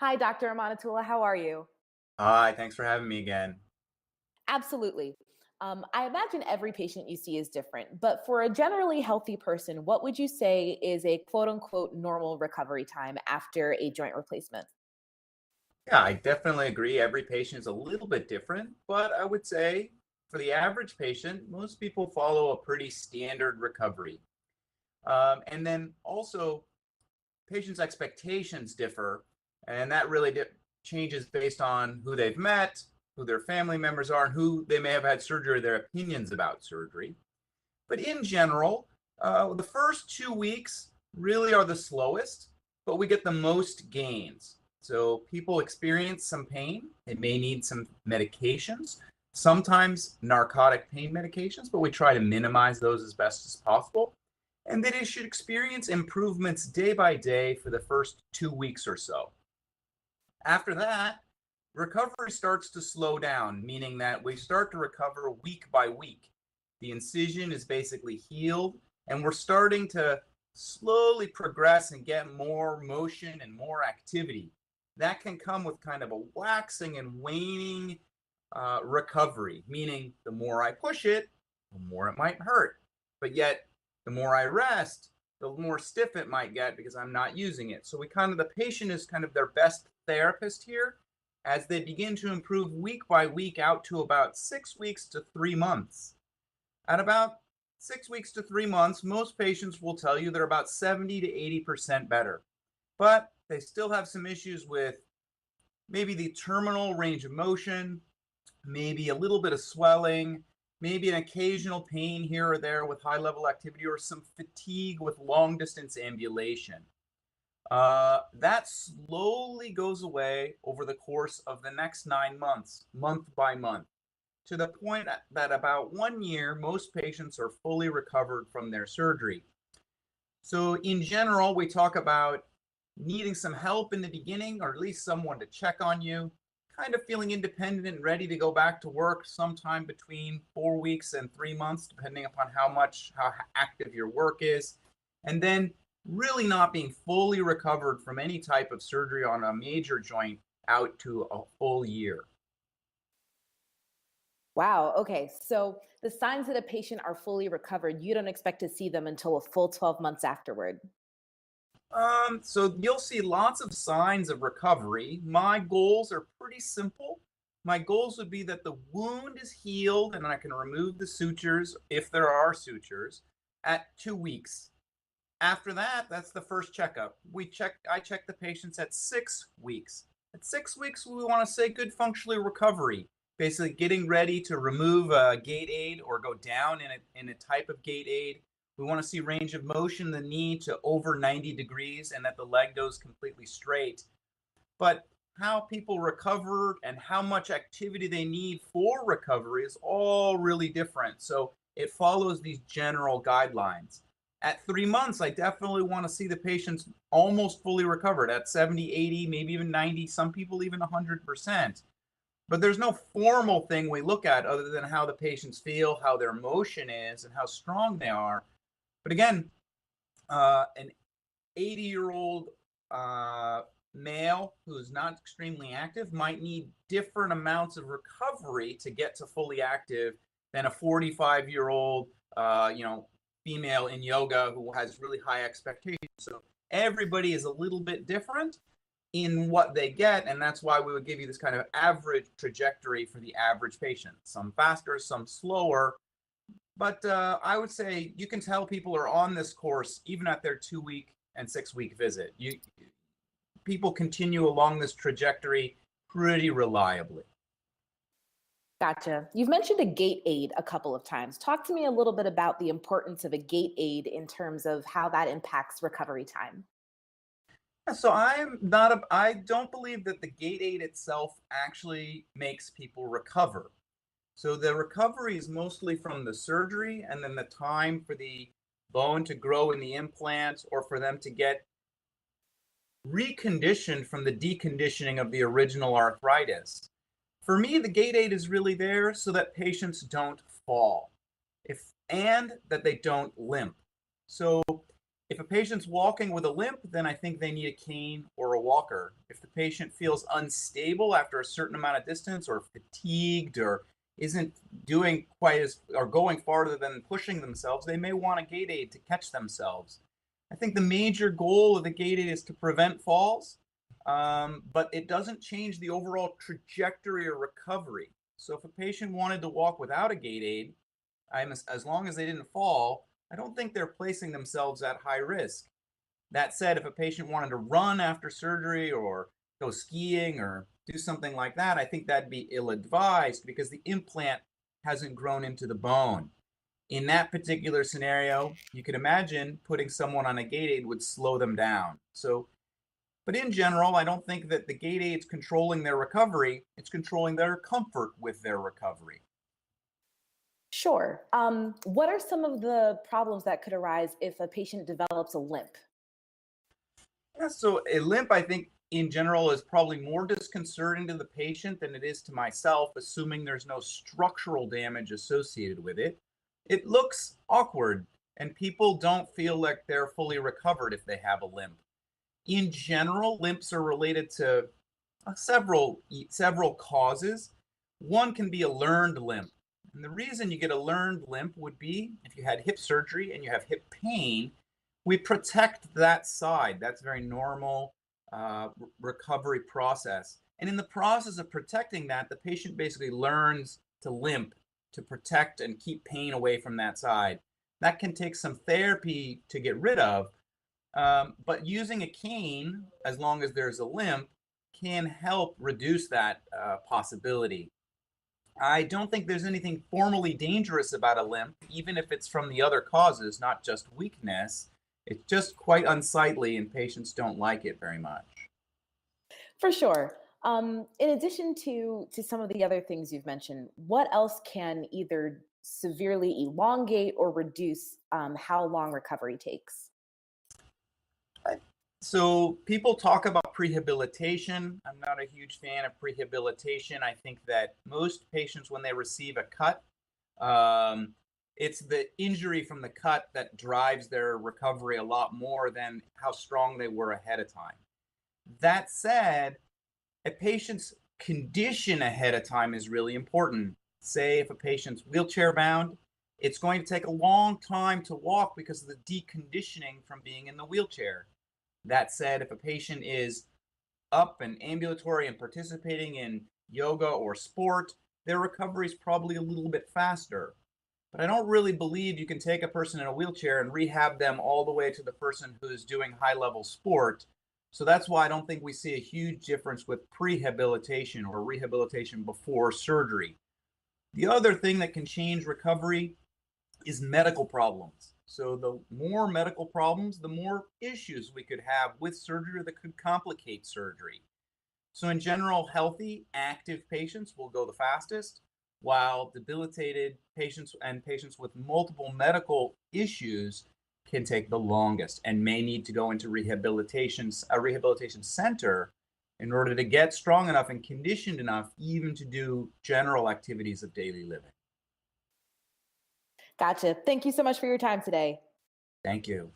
Hi, Dr. Amanatullah. How are you? Hi, thanks for having me again. Absolutely. I imagine every patient you see is different, but for a generally healthy person, what would you say is a quote unquote normal recovery time after a joint replacement? Yeah, I definitely agree. Every patient is a little bit different, but I would say for the average patient, most people follow a pretty standard recovery. And then also, patients' expectations differ, and that really changes based on who they've met, who their family members are, and who they may have had surgery, or their opinions about surgery. But in general, the first 2 weeks really are the slowest, but we get the most gains. So people experience some pain. They may need some medications, sometimes narcotic pain medications, but we try to minimize those as best as possible. And then they should experience improvements day by day for the first 2 weeks or so. After that, recovery starts to slow down, meaning that we start to recover week by week. The incision is basically healed, and we're starting to slowly progress and get more motion and more activity. That can come with kind of a waxing and waning recovery, meaning the more I push it, the more it might hurt. But yet, the more I rest, the more stiff it might get because I'm not using it. So the patient is kind of their best therapist here as they begin to improve week by week out to about 6 weeks to 3 months. At about 6 weeks to 3 months, most patients will tell you they're about 70 to 80% better. But they still have some issues with maybe the terminal range of motion, maybe a little bit of swelling, maybe an occasional pain here or there with high level activity, or some fatigue with long distance ambulation. That slowly goes away over the course of the next 9 months, month by month, to the point that about 1 year, most patients are fully recovered from their surgery. So, in general, we talk about needing some help in the beginning, or at least someone to check on you, kind of feeling independent and ready to go back to work sometime between 4 weeks and 3 months, depending upon how active your work is. And then really not being fully recovered from any type of surgery on a major joint out to a full year. Wow. Okay. So the signs that a patient are fully recovered, you don't expect to see them until a full 12 months afterward. So you'll see lots of signs of recovery. My goals are pretty simple. My goals would be that the wound is healed and I can remove the sutures, if there are sutures, at 2 weeks. After that, that's the first checkup. I check the patients at 6 weeks. At 6 weeks, we want to say good functional recovery, basically getting ready to remove a gait aid or go down in a type of gait aid. We want to see range of motion, the knee to over 90 degrees, and that the leg goes completely straight. But how people recover and how much activity they need for recovery is all really different. So it follows these general guidelines. At 3 months, I definitely want to see the patients almost fully recovered at 70, 80, maybe even 90, some people even 100%. But there's no formal thing we look at other than how the patients feel, how their motion is, and how strong they are. But again, an 80-year-old male who is not extremely active might need different amounts of recovery to get to fully active than a 45-year-old, female in yoga who has really high expectations. So everybody is a little bit different in what they get, and that's why we would give you this kind of average trajectory for the average patient. Some faster, some slower, but I would say you can tell people are on this course even at their 2 week and 6 week visit. People continue along this trajectory pretty reliably. Gotcha. You've mentioned a gait aid a couple of times. Talk to me a little bit about the importance of a gait aid in terms of how that impacts recovery time. So I don't believe that the gait aid itself actually makes people recover. So the recovery is mostly from the surgery and then the time for the bone to grow in the implant or for them to get reconditioned from the deconditioning of the original arthritis. For me, the gait aid is really there so that patients don't fall, if and that they don't limp. So If a patient's walking with a limp, then I think they need a cane or a walker. If the patient feels unstable after a certain amount of distance or fatigued or isn't doing quite as or going farther than pushing themselves, they may want a gait aid to catch themselves. I think the major goal of the gait aid is to prevent falls, but it doesn't change the overall trajectory or recovery. So if a patient wanted to walk without a gait aid, as long as they didn't fall, I don't think they're placing themselves at high risk. That said, if a patient wanted to run after surgery or go skiing or do something like that, I think that'd be ill-advised because the implant hasn't grown into the bone. In that particular scenario, you could imagine putting someone on a gait aid would slow them down. But in general, I don't think that the gait aid's controlling their recovery, it's controlling their comfort with their recovery. Sure. What are some of the problems that could arise if a patient develops a limp? Yeah, so a limp, I think, in general, is probably more disconcerting to the patient than it is to myself, assuming there's no structural damage associated with it. It looks awkward, and people don't feel like they're fully recovered if they have a limp. In general, limps are related to several causes. One can be a learned limp. And the reason you get a learned limp would be if you had hip surgery and you have hip pain, we protect that side. That's a very normal recovery process. And in the process of protecting that, the patient basically learns to limp to protect and keep pain away from that side. That can take some therapy to get rid of, but using a cane, as long as there's a limp, can help reduce that possibility. I don't think there's anything formally dangerous about a limp, even if it's from the other causes, not just weakness. It's just quite unsightly, and patients don't like it very much. For sure. In addition to some of the other things you've mentioned, what else can either severely elongate or reduce how long recovery takes? So people talk about prehabilitation. I'm not a huge fan of prehabilitation. I think that most patients, when they receive a cut, um, it's the injury from the cut that drives their recovery a lot more than how strong they were ahead of time. That said, a patient's condition ahead of time is really important. Say if a patient's wheelchair bound, it's going to take a long time to walk because of the deconditioning from being in the wheelchair. That said, if a patient is up and ambulatory and participating in yoga or sport, their recovery is probably a little bit faster. But I don't really believe you can take a person in a wheelchair and rehab them all the way to the person who's doing high level sport. So that's why I don't think we see a huge difference with prehabilitation or rehabilitation before surgery. The other thing that can change recovery is medical problems. So the more medical problems, the more issues we could have with surgery that could complicate surgery. So in general, healthy, active patients will go the fastest, while debilitated patients and patients with multiple medical issues can take the longest and may need to go into a rehabilitation center in order to get strong enough and conditioned enough even to do general activities of daily living. Gotcha. Thank you so much for your time today. Thank you.